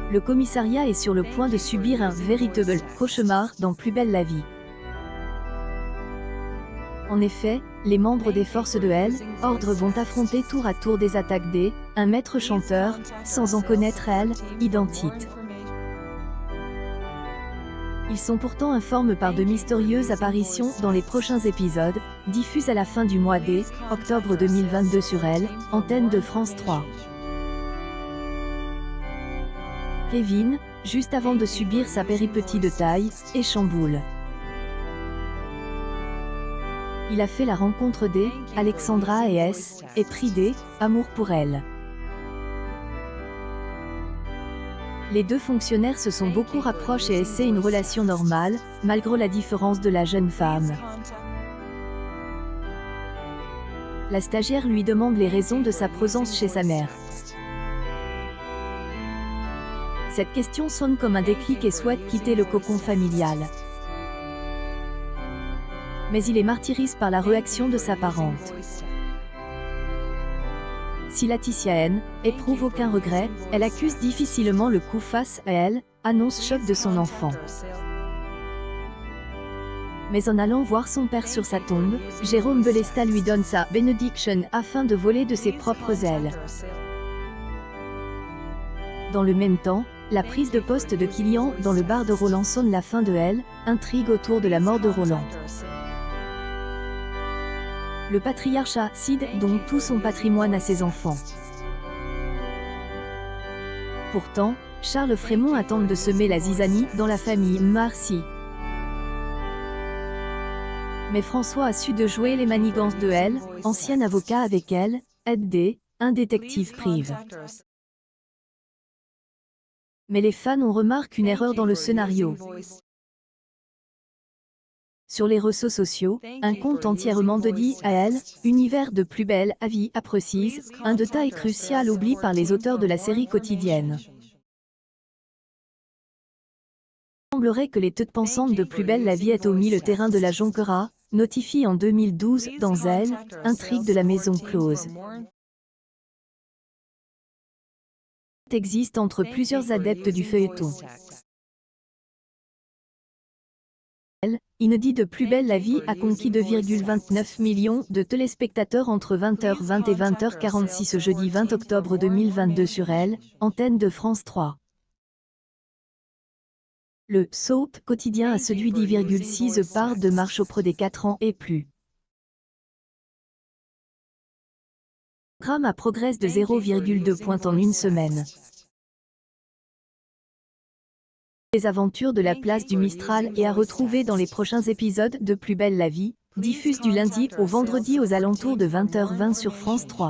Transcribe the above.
Le commissariat est sur le point de subir un véritable cauchemar dans Plus belle la vie. En effet, les membres des forces de l'ordre vont affronter tour à tour des attaques un maître chanteur, sans en connaître l'identité. Ils sont pourtant informés par de mystérieuses apparitions dans les prochains épisodes, diffusés à la fin du mois d'octobre 2022 sur antenne de France 3. Kevin, juste avant de subir sa péripétie de taille, et chamboule. Il a fait la rencontre d'Alexandra et pris amour pour elle. Les deux fonctionnaires se sont beaucoup rapprochés et essaient une relation normale, malgré la différence de la jeune femme. La stagiaire lui demande les raisons de sa présence chez sa mère. Cette question sonne comme un déclic et souhaite quitter le cocon familial. Mais il est martyrisé par la réaction de sa parente. Si Laetitia éprouve aucun regret, elle accuse difficilement le coup face à elle, annonce choc de son enfant. Mais en allant voir son père sur sa tombe, Jérôme Belesta lui donne sa bénédiction afin de voler de ses propres ailes. Dans le même temps, la prise de poste de Kylian dans le bar de Roland sonne la fin de intrigue autour de la mort de Roland. Le patriarcat cède donc tout son patrimoine à ses enfants. Pourtant, Charles Frémont tente de semer la zizanie dans la famille Marcy. Mais François a su de jouer les manigances de ancien avocat avec un détective privé. Mais les fans ont remarqué une erreur dans le scénario. Sur les réseaux sociaux, un compte entièrement dédié à univers de Plus belle la vie, précise, un détail crucial oublié par les auteurs de la série quotidienne. Il semblerait que les têtes pensantes de Plus belle la vie aient omis le terrain de la Jonquera, notifié en 2012 dans intrigue de la maison close. Existe entre plusieurs adeptes du feuilleton. Inédit de Plus belle la vie a conquis 2,29 millions de téléspectateurs entre 20h20 et 20h46 ce jeudi 20 octobre 2022 sur antenne de France 3. Le soap quotidien a séduit 10,6 parts de marche auprès des 4 ans et plus. Le programme a progressé de 0,2 points en une semaine. Les aventures de la place du Mistral et à retrouver dans les prochains épisodes de Plus belle la vie, diffusent du lundi au vendredi aux alentours de 20h20 sur France 3.